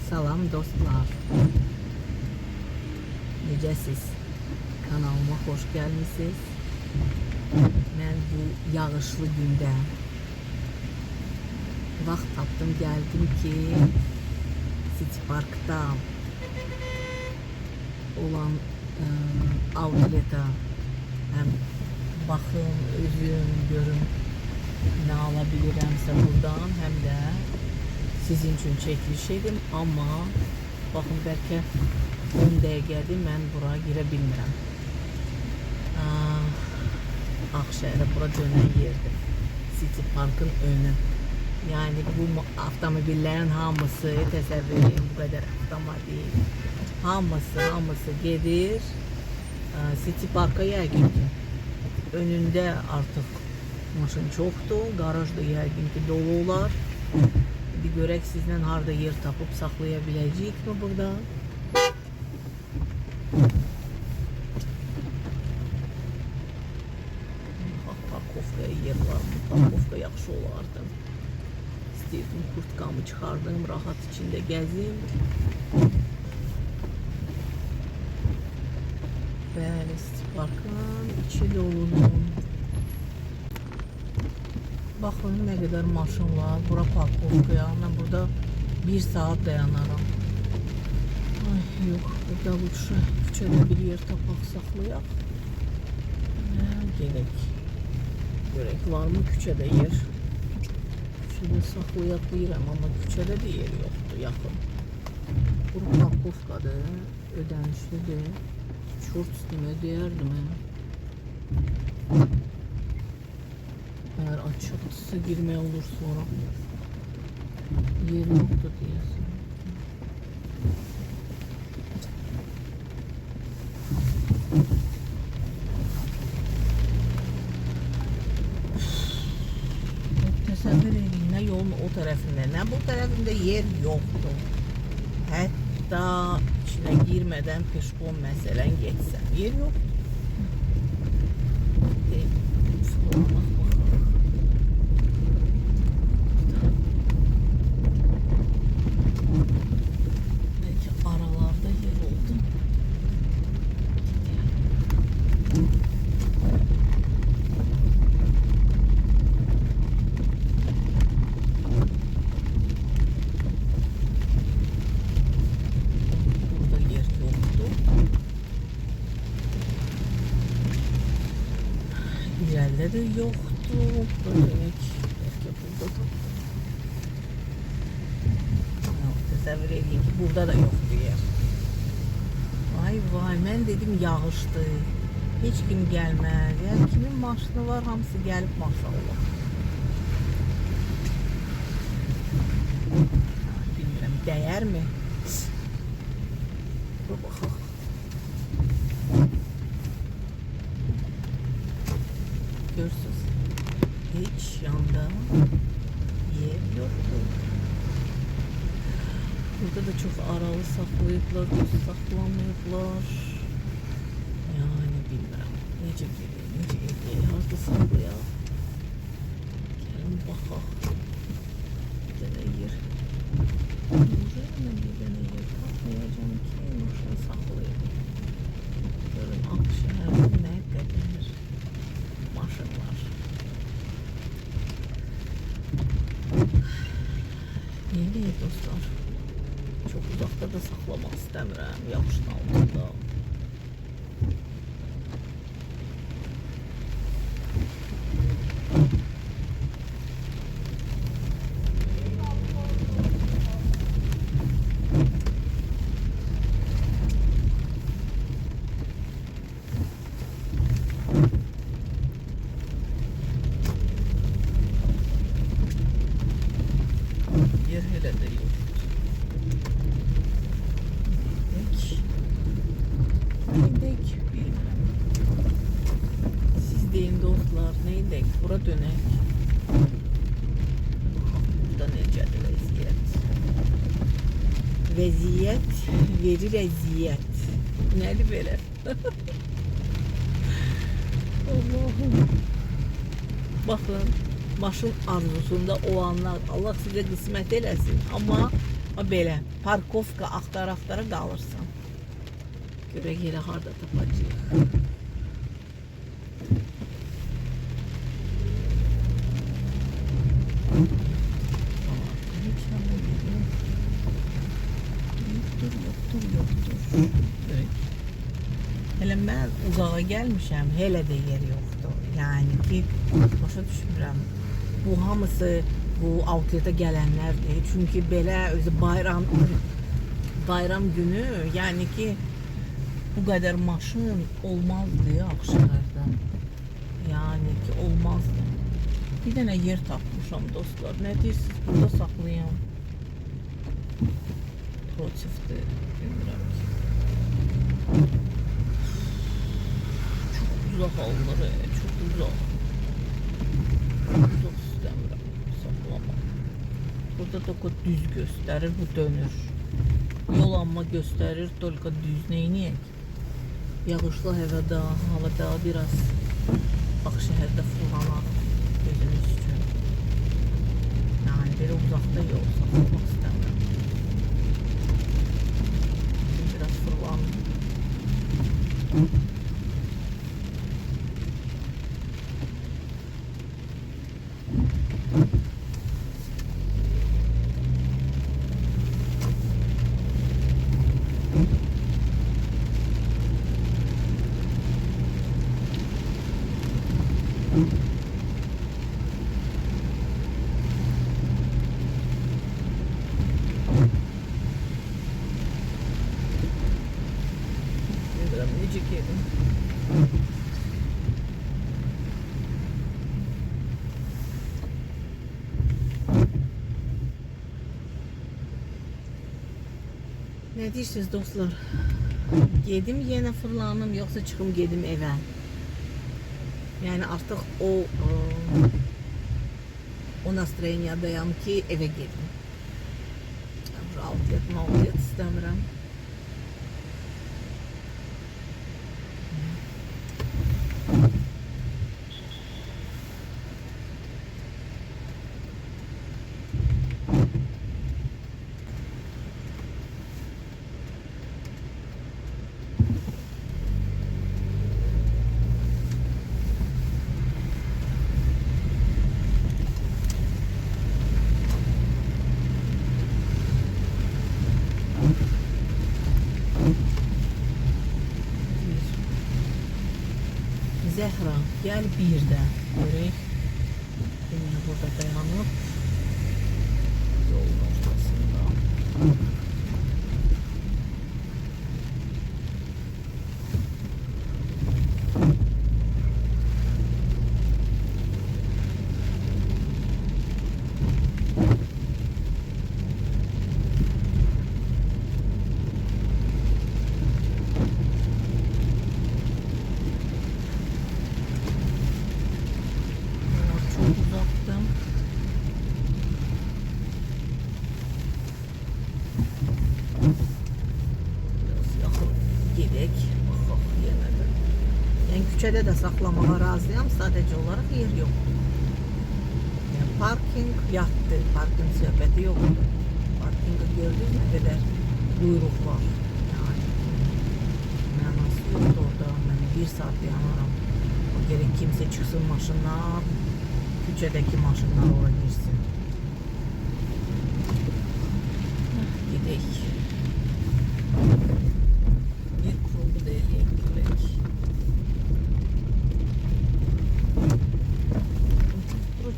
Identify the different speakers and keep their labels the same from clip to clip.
Speaker 1: Salam dostlar. Necəsiz? Kanalıma hoş gəlmisiniz. Mən bu yağışlı gündə vaxt tapdım, gəldim ki City Park'ta olan outlet'a hem baxım, özüm, görüm nə alabilirəmsə buradan, hem də sizin üçün çəkiliş edim. Amma baxın, bəlkə 10 dəqiqədir mən bura girə bilmirəm. Ağşəhərə bura dönən yerdir. City Park'ın önü. Yani bu avtomobillerin hamısı, təsəvvür edin, bu qədər avtomobil. Hamısı gedir City Park'a yəqin ki. Önündə artıq maşın çoxdur, garajda yəqin ki dolu olar. Bir görək sizlə harda yer tapıb saxlaya biləcəyik mi burada? Parkovkaya yer var mı? Parkovka yaxşı olardı. İstəyirdim kurtkamı çıxardım, rahat içində gəzim. Bəli, City Park'ın içi doludur. Baxın nə qədər maşın var. Bura parkovkaya. Mən burada 1 saat dayanaram. Ay yox, burada lütfü küçədə bir yer tapaq, saxlayaq. Gedək. Görək var mı küçədə yer? Küçədə saxlayaq deyirəm, amma küçədə də yer yoxdur, yaxın. Bura parkovkadır, ödənişlidir. Şort üstüme ödəyərdim mən. Eğer açıkçası girmeye olur sonra yer yoktu diyorsun. Təsəvvür edin, ne yolun o tarafında ne bu tarafında yer yoktu. Hatta içine girmeden peşkon məsələn geçsem yer yoktu. İleride de yoktu. Demek belki burada da. Təsəvvür edin ki burada da yoktu yer. Vay vay, mən dedim yağışdı. Hiç kim gelmez. Yani kimin maşını var, hamısı gelip maşallah. Bilmirəm, dəyər mi? Baxaq. Görsünüz. Hiç yanda yer yoktu. Burada da çok aralı saklayıplar, saklamıyorlar. Yani bilmirəm. Necə gedir, necə edir, harada saklayaq. Gəlin baxaq. Bir dənə yer. Bir dənə yer tapmayacağım ki, maşını saklayayım. Görün, Ağşəhərdə nə qədər maşın var. Yeni dostlar. Çok uzakta da saklamak istəmirəm, yağışın altında. Yer hele de yok. Neydik? Bilmirəm. Siz deyin dostlar, neydik? Bura dönək. Burada necədir vəziyyət? Vəziyyət verir əziyyət. Nədir belə? Allah'ım. Bakın maşın arzusunda olanlar Allah sizə qismət eləsin. Amma belə parkovka axtara qalırsan. Görək yerə harda tapacağıq. Yoktur. Hele ben uzağa gelmişim, hele de yer yoktu. Yani ki başa düşmürəm. Bu hamısı bu outletə gələnlərdir. Çünki belə özü bayram günü, yani ki bu kadar maşın olmazdı Ağşəhərdə. Yani ki olmazdı. Bir dənə yer tapmışam dostlar. Ne deyirsiniz? Burada saklayayım. Protifdir. Bilmirəm ki. Çok uzak olmalı. Çok uzak. Uzak istəmirəm. Saklama. Burada da düz gösterir. Bu dönür. Yol amma gösterir. Только düz. Neyniyək? Yağışlı havada biraz Ağşəhərdə fırlanar. Gözümüz üçün. Yani belə uzakta yol saklamaq istəmirəm. Biraz fırlanır. Necik yedim. Ne deyirsiniz dostlar? Yedim yine fırlanım yoksa çıkım gedim eve. Yani artık o nastroyeniyadayım ki eve gedim. Outlet istəmirəm. Zehra gel bir de görək. Yine burada dayanıp yolun ortasında. Küçədə də saklamağa razıyam, sadece olarak yer yok. Yani parking yattı, parking söhbəti yoktu. Parkingi gördünüz ne kadar buyruk var. Yani mənası yoktu orada. Ben bir saat yanaram. Gerek kimse çıksın maşından, küçədəki maşınlar ora girsin. Gidək. Bir kurulu da eləyək, gidək.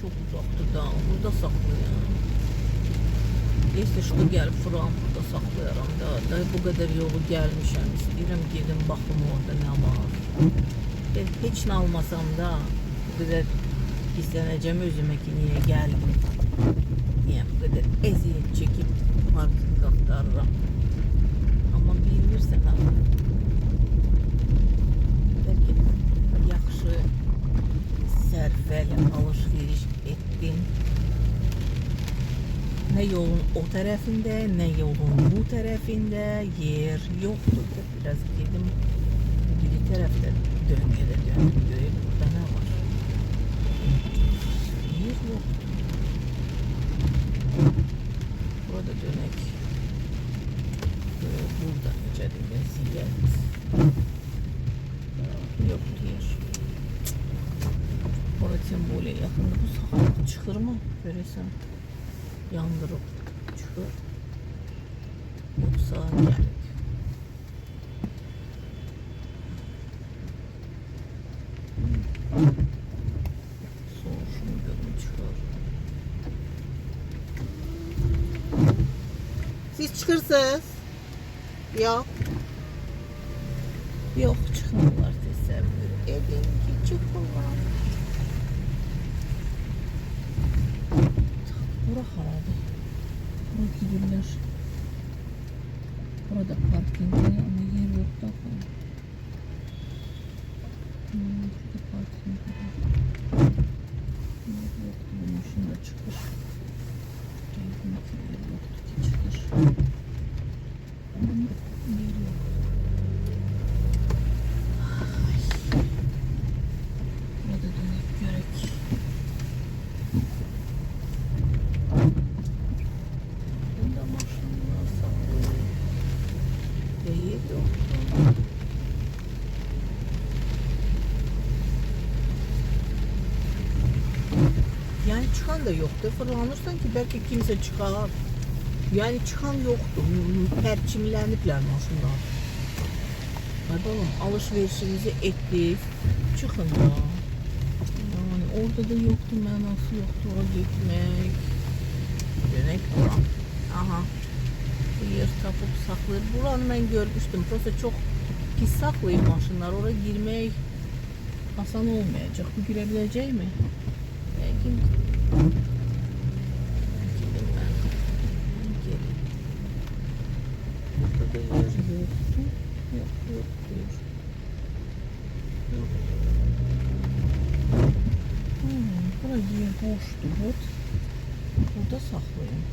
Speaker 1: Çok uzaktı da, burada saklayalım. Если что gelip Frankfurt'da saklayarım da bu kadar yolu gelmişim, istəyirəm gedim baxım orada ne var. Hiç ne almasam da bu kadar pisleneceğim özüme ki niye geldim. Niye bu kadar eziyet çekip parking aktarırım. Ama bilmirsən ha. Belki yaxşı sərfəli alışveriş ettin. Ne yolun o tarafında, ne yolun bu tarafında yer yoktu. Biraz gidim bir tarafta döngüye döndüm. Göreyim burada ne var. Yer yok. Sonra tüm böyle yakında bu saxlıq çıxır mı? Görəsən yandırıb çıxır. Yoxsa gəlib. Soğuşunu görün çıxır. Siz çıxırsınız? Yox. Yox, çıxmırlar, təsəvvür edin ki, çıxmırlar. Bura xaradır. Bura gidirlər. Burada parkinqdə, amma yer yoxdur. Burada parkinqdə. Yer yoxdur, bunun üçün də çıxır. Gəldim ki, yer yoxdur ki, çıxır. Yer yoxdur. Burada dönüb görək. Bunda maşınlar saxlayır. Yer yoxdur. Yani çıxan da yoxdur. Fırlanırsan ki, bəlkə kimsə çıxar. Yani çıxan yoxdur. Pərçimləniblər maşınlar. Ay balam, alışverişinizi etdik. Çıxın da. Yani orada da yoxdur, mənası yoxdur. Ora getmək. Dönək bura. Aha. Bir yer tapıb saxlayır. Buranı mən görmüşdüm. Prosta çox pis saxlayır maşınlar. Ora girmək asan olmayacaq. Bu girə biləcəkmi? Yəqin. Burada da yer yoxdur. Yox, yoxdur. Bura yer boşdur. Burada saxlayın.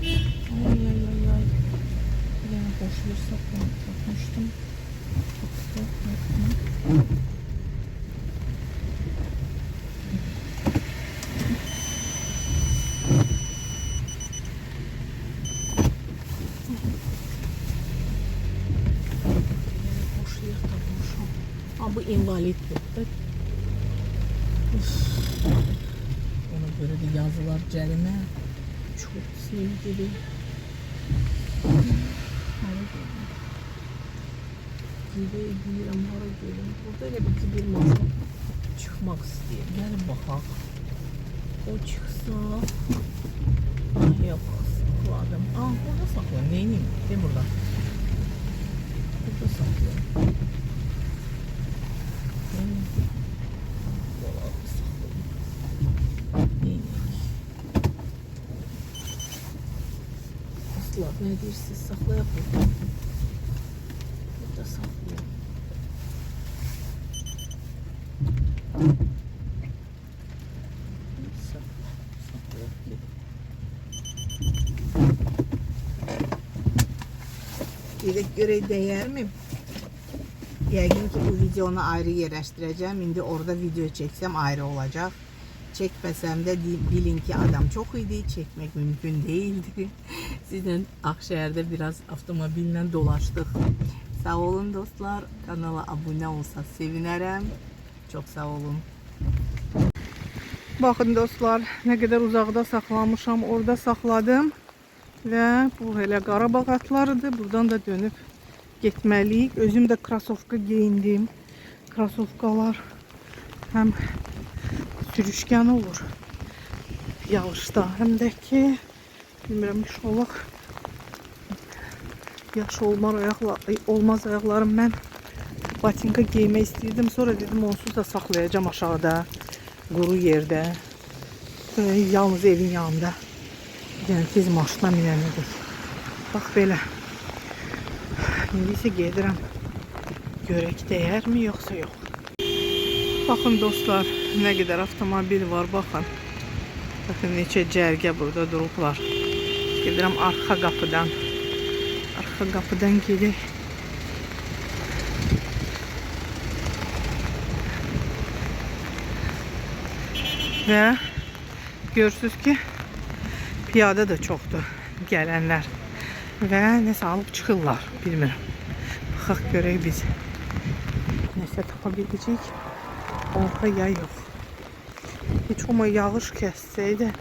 Speaker 1: Ay ay ay ay. Yəni boş yer tapmışdım. Boş yer tapmışam. Ha, bu invaliddir. Ona görə də yazılar cərimə. Çok sevgili. Gidelim, hara gelin. Burada elə bir maşın çıxmaq istəyir. Gəlin baxaq. O çıxsa. Yox, saxladım. Burada saxlayın. Neyini? De burada. Burada saxlayın. Dolabı saxlayın. Neyini? Ne deyirsiniz? Saxlayaq burada. Burada saxlayaq. Saxlayaq gedib. Gedək görək dəyərmi? Yəqin ki, bu videonu ayrı yerləşdirəcəm. İndi orada video çəksəm ayrı olacaq. Çekmesem de bilin ki adam çok idi, çekmek mümkün değildi. Sizden Akşehir'de biraz avtomobille dolaştık. Sağ olun dostlar, kanala abone olsa sevinirim. Çok sağ olun. Bakın dostlar, ne kadar uzakta saklamışam, orada sakladım. Ve bu hele Qarabağ atlarıdır. Buradan da dönüp gitmeliyik. Özüm de krasovka giyindim. Krasovkalar hem sürüşkən olur yağışda, həm də ki bilmirəm, yaş olmaz ayaqlarım. Mən batinka giymək istəyirdim, sonra dedim onsuz da saxlayacağım aşağıda quru yerdə, yalnız evin yanında. Yəni tez maşına minənədir. Bax belə. İndi isə gedirəm. Görək dəyərmi yoxsa yox. Bakın dostlar, ne kadar avtomobil var, bakın. Bakın neçə cərgə burada durublar. Gedirəm arxa qapıdan. Arxa qapıdan gedək. Və görürsünüz ki, piyada da çoxdur gələnlər. Və nəsə alıb çıxırlar, bilmirəm. Baxaq görək biz. Nəsə tapa biləcək. Orta ya yok.
Speaker 2: Hiç olma yağış kesseydi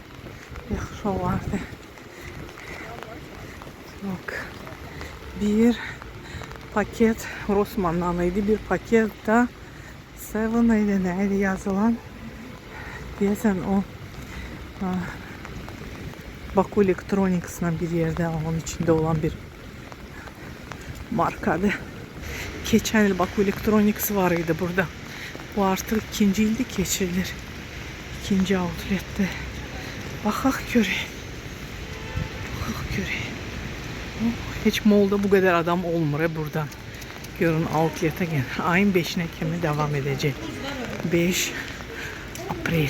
Speaker 2: yaxşı olardı. Bak. Bir paket Rossmann'dan idi. Bir paket de Seven idi. Neydi yazılan? Diyesen o Baku Electronics'ın bir yerde onun içinde olan bir markadı. Geçen yıl Baku Electronics var idi burada. Bu artık ikinci ilde geçirilir. İkinci outlette. Bakak göreyim. Bakak göreyim. Hiç molda bu kadar adam olmur buradan. Görün outlet'e gel. Ayın 5'ine kimi devam edecek. 5 April.